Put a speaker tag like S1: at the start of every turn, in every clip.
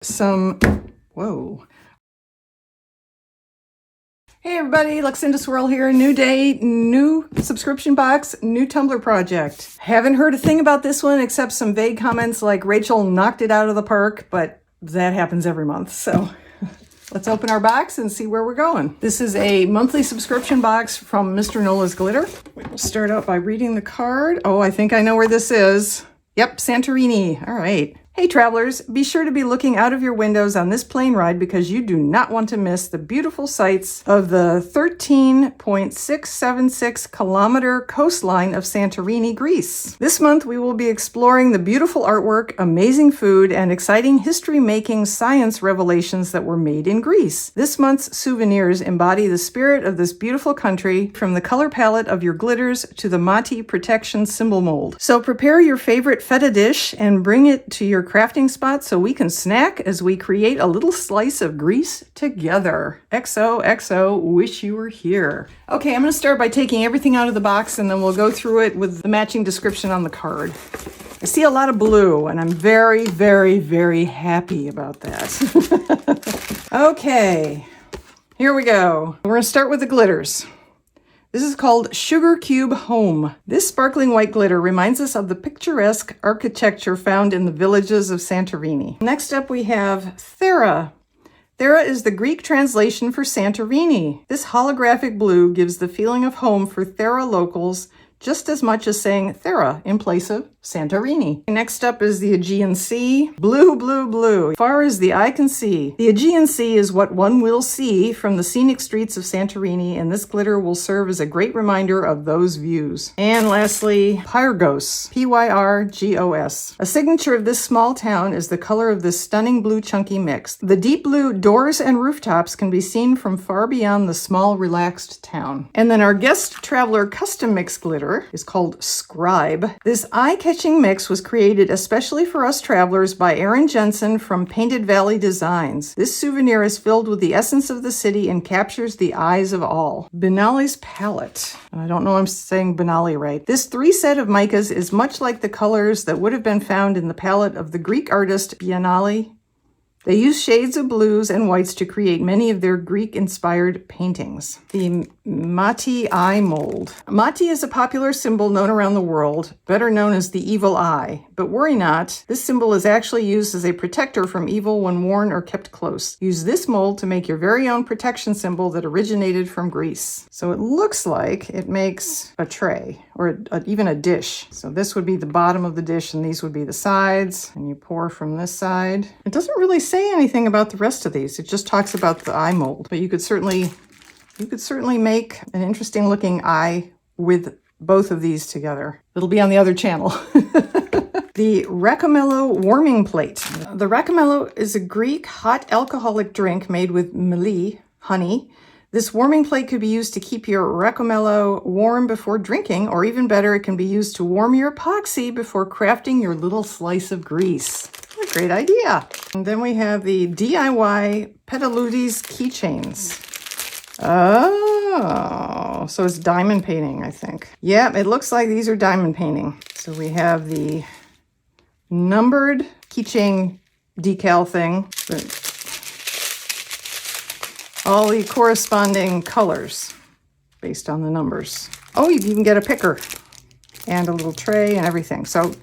S1: Whoa. Hey everybody, Luxinda Swirl here. New day, new subscription box, new Tumbler project. Haven't heard a thing about this one except some vague comments like Rachel knocked it out of the park, but that happens every month. So let's open our box and see where we're going. This is a monthly subscription box from Mr. Nola's Glitter. We'll start out by reading the card. Oh, I think I know where this is. Yep, Santorini. All right. Hey travelers, be sure to be looking out of your windows on this plane ride because you do not want to miss the beautiful sights of the 13.676 kilometer coastline of Santorini, Greece. This month we will be exploring the beautiful artwork, amazing food, and exciting history-making science revelations that were made in Greece. This month's souvenirs embody the spirit of this beautiful country, from the color palette of your glitters to the Mati protection symbol mold. So prepare your favorite feta dish and bring it to your crafting spot so we can snack as we create a little slice of Greece together. XOXO, wish you were here. Okay, I'm going to start by taking everything out of the box and then we'll go through it with the matching description on the card. I see a lot of blue and I'm very, very, very happy about that. Okay, here we go. We're going to start with the glitters. This is called Sugar Cube Home. This sparkling white glitter reminds us of the picturesque architecture found in the villages of Santorini. Next up we have Thera. Thera is the Greek translation for Santorini. This holographic blue gives the feeling of home for Thera locals just as much as saying Thera in place of Santorini. Next up is the Aegean Sea. Blue, blue, blue. As far as the eye can see. The Aegean Sea is what one will see from the scenic streets of Santorini, and this glitter will serve as a great reminder of those views. And lastly, Pyrgos. P-Y-R-G-O-S. A signature of this small town is the color of this stunning blue chunky mix. The deep blue doors and rooftops can be seen from far beyond the small, relaxed town. And then our guest traveler custom mix glitter is called Scribe. This eye-catching mix was created especially for us travelers by Aaron Jensen from Painted Valley Designs. This souvenir is filled with the essence of the city and captures the eyes of all. Benali's palette. I don't know if I'm saying Benali right. This three set of micas is much like the colors that would have been found in the palette of the Greek artist Biennale. They use shades of blues and whites to create many of their Greek-inspired paintings. The Mati eye mold. Mati is a popular symbol known around the world, better known as the evil eye. But worry not, this symbol is actually used as a protector from evil when worn or kept close. Use this mold to make your very own protection symbol that originated from Greece. So it looks like it makes a tray, or even a dish. So this would be the bottom of the dish and these would be the sides, and you pour from this side. It doesn't really say anything about the rest of these. It just talks about the eye mold, but you could certainly make an interesting looking eye with both of these together. It'll be on the other channel. The Racomello warming plate. The Racomello is a Greek hot alcoholic drink made with meli, honey. This warming plate could be used to keep your Racomello warm before drinking, or even better, it can be used to warm your epoxy before crafting your little slice of Greece. What a great idea. And then we have the DIY Petaludis keychains. Oh, so it's diamond painting, I think. Yeah, it looks like these are diamond painting. So we have the numbered keychain decal thing. All the corresponding colors based on the numbers. Oh, you can get a picker and a little tray and everything. So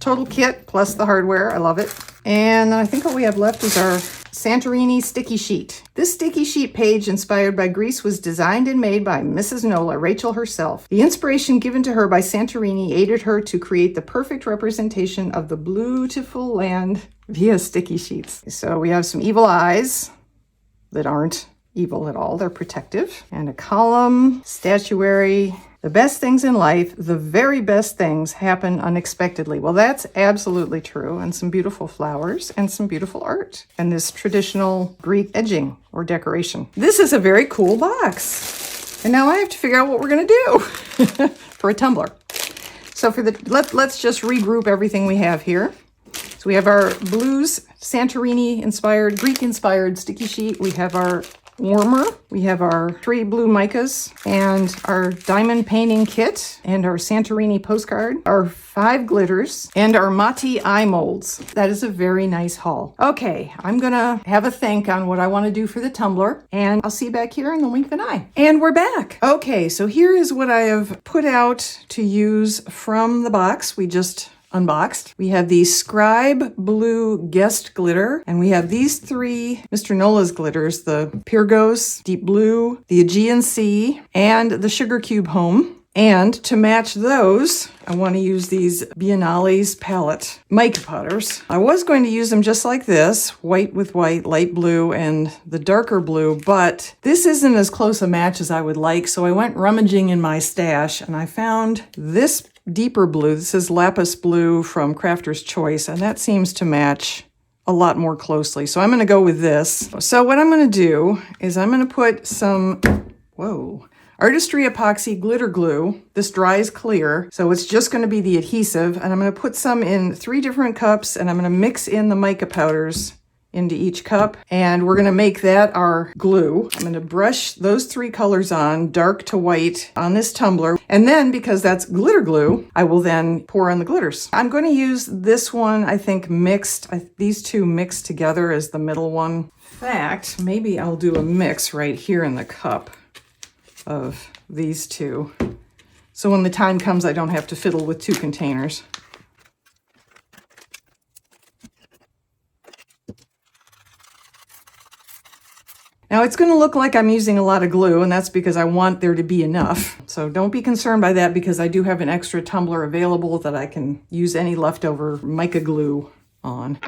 S1: total kit plus the hardware. I love it. And I think what we have left is our Santorini sticky sheet. This sticky sheet page inspired by Greece was designed and made by Mrs. Nola, Rachel herself. The inspiration given to her by Santorini aided her to create the perfect representation of the beautiful land via sticky sheets. So we have some evil eyes that aren't evil at all. They're protective. And a column, statuary. The best things in life, the very best things, happen unexpectedly. Well, that's absolutely true. And some beautiful flowers and some beautiful art. And this traditional Greek edging or decoration. This is a very cool box. And now I have to figure out what we're going to do for a tumbler. So let's just regroup everything we have here. So we have our blues, Santorini inspired, Greek inspired sticky sheet. We have our warmer. We have our 3 blue micas and our diamond painting kit and our Santorini postcard, our 5 glitters, and our Mati eye molds. That is a very nice haul. Okay, I'm gonna have a think on what I want to do for the tumbler, and I'll see you back here in the wink of an eye. And we're back. Okay, so here is what I have put out to use from the box we just unboxed. We have the Scribe Blue Guest Glitter, and we have these 3 Mr. Nola's glitters, the Pyrgos Deep Blue, the Aegean Sea, and the Sugar Cube Home. And to match those, I want to use these Biennale's palette mica powders. I was going to use them just like this, white with white, light blue, and the darker blue, but this isn't as close a match as I would like, so I went rummaging in my stash, and I found this deeper blue. This is Lapis Blue from Crafter's Choice, and that seems to match a lot more closely. So I'm going to go with this. So what I'm going to do is I'm going to put some, Artistry Epoxy Glitter Glue. This dries clear, so it's just going to be the adhesive, and I'm going to put some in 3 different cups, and I'm going to mix in the mica powders into each cup, and we're going to make that our glue. I'm going to brush those 3 colors on, dark to white, on this tumbler, and then because that's glitter glue, I will then pour on the glitters. I'm going to use this one, I think, mixed. These 2 mixed together as the middle one. In fact, maybe I'll do a mix right here in the cup of these 2. So when the time comes, I don't have to fiddle with 2 containers. Now it's going to look like I'm using a lot of glue, and that's because I want there to be enough. So don't be concerned by that, because I do have an extra tumbler available that I can use any leftover mica glue on.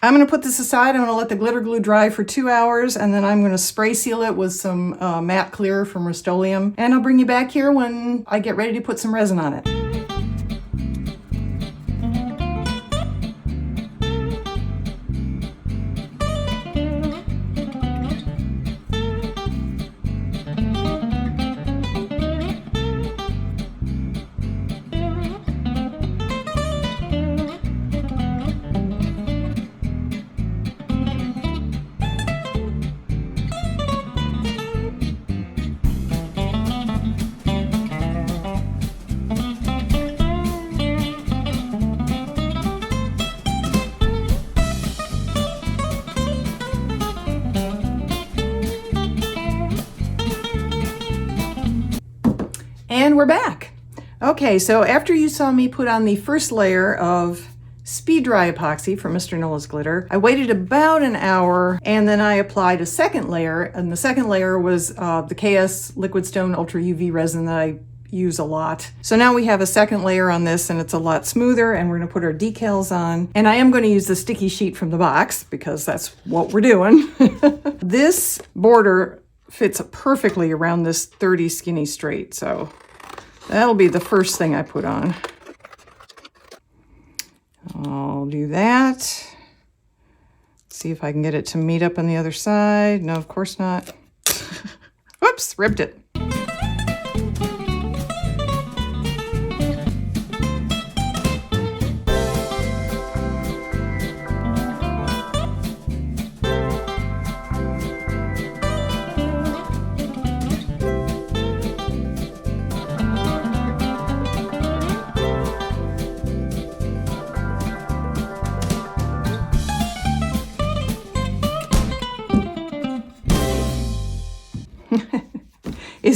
S1: I'm going to put this aside. I'm going to let the glitter glue dry for 2 hours, and then I'm going to spray seal it with some matte clear from Rust-Oleum. And I'll bring you back here when I get ready to put some resin on it. And we're back. Okay, so after you saw me put on the first layer of speed dry epoxy from Mr. Nola's Glitter, I waited about an hour, and then I applied a second layer, and the second layer was the KS Liquid Stone Ultra UV resin that I use a lot. So now we have a second layer on this, and it's a lot smoother, and we're going to put our decals on. And I am going to use the sticky sheet from the box because that's what we're doing. This border fits perfectly around this 30 skinny straight, so that'll be the first thing I put on. I'll do that. See if I can get it to meet up on the other side. No, of course not. Whoops, ripped it.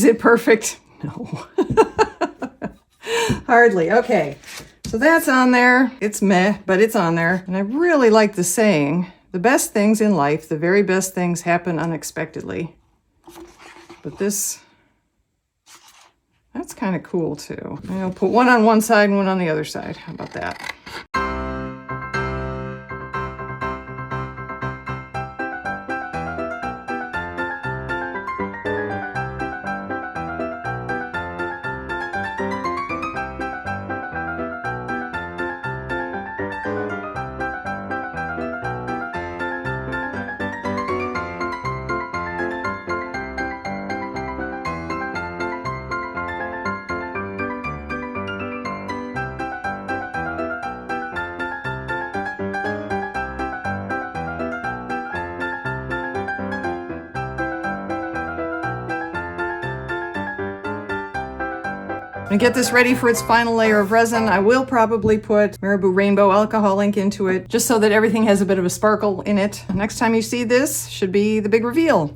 S1: it perfect? No. Hardly. Okay. So that's on there. It's meh, but it's on there. And I really like the saying, the best things in life, the very best things happen unexpectedly. But this, that's kind of cool too. I'll put one on one side and one on the other side. How about that? To get this ready for its final layer of resin, I will probably put Marabou Rainbow alcohol ink into it, just so that everything has a bit of a sparkle in it. Next time you see this, should be the big reveal.